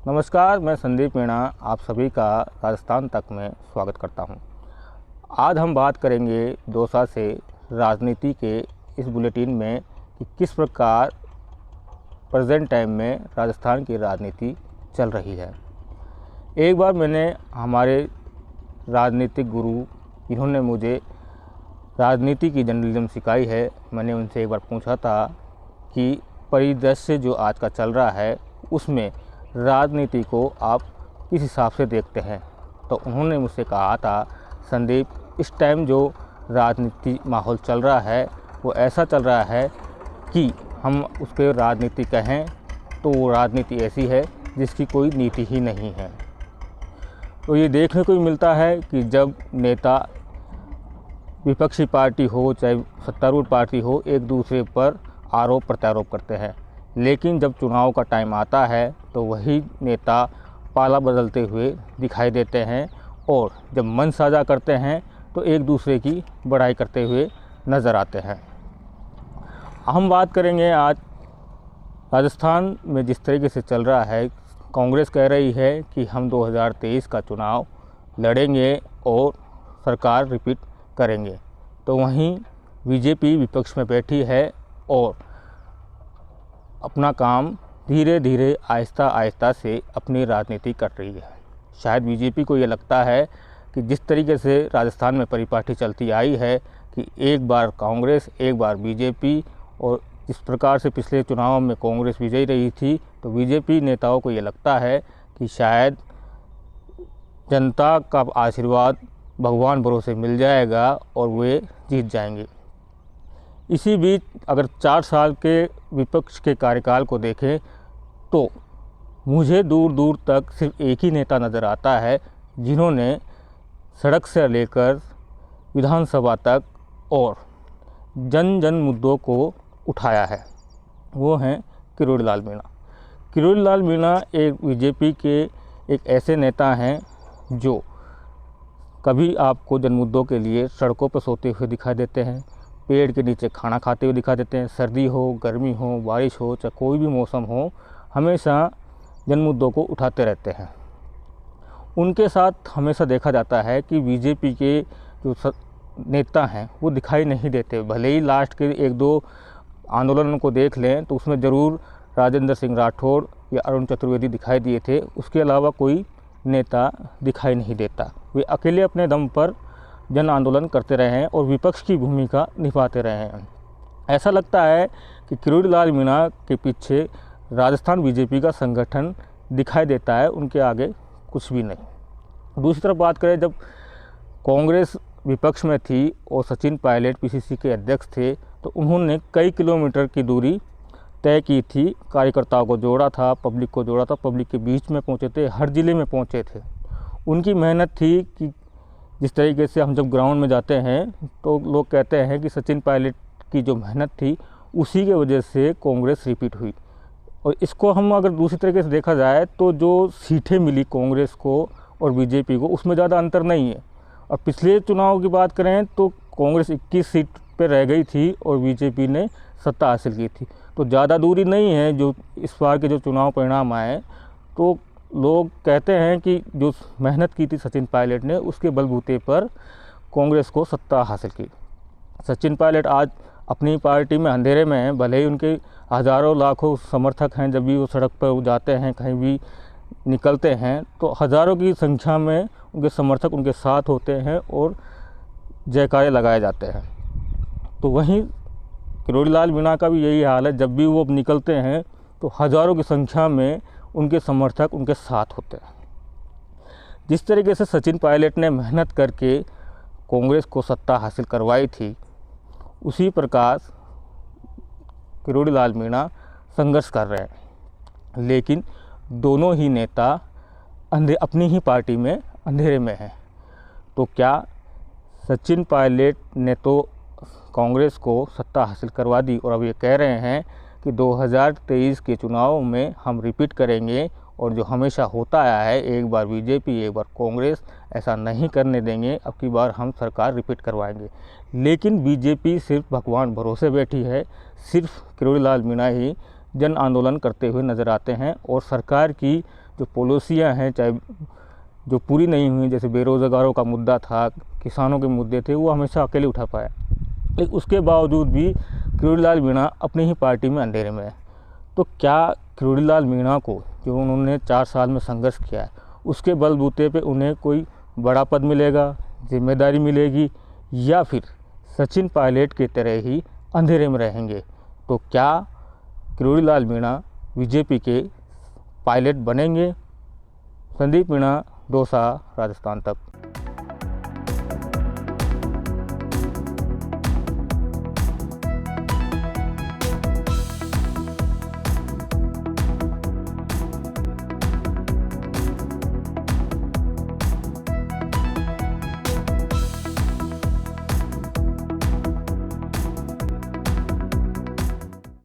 नमस्कार, मैं संदीप मीणा आप सभी का राजस्थान तक में स्वागत करता हूं। आज हम बात करेंगे दौसा से राजनीति के इस बुलेटिन में कि किस प्रकार प्रेजेंट टाइम में राजस्थान की राजनीति चल रही है। एक बार मैंने हमारे राजनीतिक गुरु जिन्होंने मुझे राजनीति की जर्नलिज्म सिखाई है, मैंने उनसे एक बार पूछा था कि परिदृश्य जो आज का चल रहा है उसमें राजनीति को आप किस हिसाब से देखते हैं। तो उन्होंने मुझसे कहा था, संदीप, इस टाइम जो राजनीति माहौल चल रहा है वो ऐसा चल रहा है कि हम उसके राजनीति कहें तो वो राजनीति ऐसी है जिसकी कोई नीति ही नहीं है। तो ये देखने को भी मिलता है कि जब नेता विपक्षी पार्टी हो चाहे सत्तारूढ़ पार्टी हो, एक दूसरे पर आरोप प्रत्यारोप करते हैं, लेकिन जब चुनाव का टाइम आता है तो वही नेता पाला बदलते हुए दिखाई देते हैं और जब मन साझा करते हैं तो एक दूसरे की बड़ाई करते हुए नज़र आते हैं। हम बात करेंगे आज राजस्थान में जिस तरीके से चल रहा है। कांग्रेस कह रही है कि हम 2023 का चुनाव लड़ेंगे और सरकार रिपीट करेंगे, तो वहीं बीजेपी विपक्ष में बैठी है और अपना काम धीरे धीरे आहिस्ता आहिस्ता से अपनी राजनीति कर रही है। शायद बीजेपी को ये लगता है कि जिस तरीके से राजस्थान में परिपाटी चलती आई है कि एक बार कांग्रेस एक बार बीजेपी, और जिस प्रकार से पिछले चुनाव में कांग्रेस विजयी रही थी, तो बीजेपी नेताओं को ये लगता है कि शायद जनता का आशीर्वाद भगवान भरोसे मिल जाएगा और वे जीत जाएंगे। इसी बीच अगर 4 साल के विपक्ष के कार्यकाल को देखें तो मुझे दूर दूर तक सिर्फ एक ही नेता नज़र आता है जिन्होंने सड़क से लेकर विधानसभा तक और जन जन मुद्दों को उठाया है। वो हैं किरोड़ी लाल मीणा। किरोड़ी लाल मीणा एक बीजेपी के एक ऐसे नेता हैं जो कभी आपको जन मुद्दों के लिए सड़कों पर सोते हुए दिखाई देते हैं, पेड़ के नीचे खाना खाते हुए दिखा देते हैं। सर्दी हो, गर्मी हो, बारिश हो, चाहे कोई भी मौसम हो, हमेशा जन मुद्दों को उठाते रहते हैं। उनके साथ हमेशा देखा जाता है कि बीजेपी के जो नेता हैं वो दिखाई नहीं देते। भले ही लास्ट के 1-2 आंदोलनों को देख लें तो उसमें ज़रूर राजेंद्र सिंह राठौड़ या अरुण चतुर्वेदी दिखाई दिए थे, उसके अलावा कोई नेता दिखाई नहीं देता। वे अकेले अपने दम पर जन आंदोलन करते रहे हैं और विपक्ष की भूमिका निभाते रहे हैं। ऐसा लगता है कि किरोड़ी लाल मीणा के पीछे राजस्थान बीजेपी का संगठन दिखाई देता है, उनके आगे कुछ भी नहीं। दूसरी तरफ बात करें, जब कांग्रेस विपक्ष में थी और सचिन पायलट पीसीसी के अध्यक्ष थे, तो उन्होंने कई किलोमीटर की दूरी तय की थी, कार्यकर्ताओं को जोड़ा था, पब्लिक को जोड़ा था, पब्लिक के बीच में पहुँचे थे, हर ज़िले में पहुँचे थे। उनकी मेहनत थी कि जिस तरीके से हम जब ग्राउंड में जाते हैं तो लोग कहते हैं कि सचिन पायलट की जो मेहनत थी उसी के वजह से कांग्रेस रिपीट हुई। और इसको हम अगर दूसरी तरीके से देखा जाए तो जो सीटें मिली कांग्रेस को और बीजेपी को, उसमें ज़्यादा अंतर नहीं है। और पिछले चुनाव की बात करें तो कांग्रेस 21 सीट पर रह गई थी और बीजेपी ने सत्ता हासिल की थी। तो ज़्यादा दूरी नहीं है। जो इस बार के जो चुनाव परिणाम आए तो लोग कहते हैं कि जो मेहनत की थी सचिन पायलट ने, उसके बलबूते पर कांग्रेस को सत्ता हासिल की। सचिन पायलट आज अपनी पार्टी में अंधेरे में हैं, भले ही उनके हज़ारों लाखों समर्थक हैं। जब भी वो सड़क पर जाते हैं, कहीं भी निकलते हैं, तो हज़ारों की संख्या में उनके समर्थक उनके साथ होते हैं और जयकारे लगाए जाते हैं। तो वहीं किरोड़ी लाल मीणा का भी यही हाल है। जब भी वो निकलते हैं तो हज़ारों की संख्या में उनके समर्थक उनके साथ होते हैं। जिस तरीके से सचिन पायलट ने मेहनत करके कांग्रेस को सत्ता हासिल करवाई थी, उसी प्रकार किरोड़ी लाल मीणा संघर्ष कर रहे हैं। लेकिन दोनों ही नेता अपनी ही पार्टी में अंधेरे में हैं। तो क्या सचिन पायलट ने तो कांग्रेस को सत्ता हासिल करवा दी और अब ये कह रहे हैं कि 2023 के चुनाव में हम रिपीट करेंगे और जो हमेशा होता आया है, एक बार बीजेपी एक बार कांग्रेस, ऐसा नहीं करने देंगे, अब की बार हम सरकार रिपीट करवाएंगे। लेकिन बीजेपी सिर्फ भगवान भरोसे बैठी है। सिर्फ किरोड़ी लाल मीणा ही जन आंदोलन करते हुए नज़र आते हैं और सरकार की जो पॉलिसियाँ हैं, चाहे जो पूरी नहीं हुई, जैसे बेरोज़गारों का मुद्दा था, किसानों के मुद्दे थे, वो हमेशा अकेले उठा पाया। लेकिन उसके बावजूद भी किरोड़ीलाल मीणा अपनी ही पार्टी में अंधेरे में है। तो क्या किरोड़ीलाल मीणा को, जो उन्होंने 4 साल में संघर्ष किया है, उसके बलबूते पे उन्हें कोई बड़ा पद मिलेगा, जिम्मेदारी मिलेगी, या फिर सचिन पायलट की तरह ही अंधेरे में रहेंगे? तो क्या किरोड़ीलाल मीणा बीजेपी के पायलट बनेंगे? संदीप मीणा, दौसा, राजस्थान तक।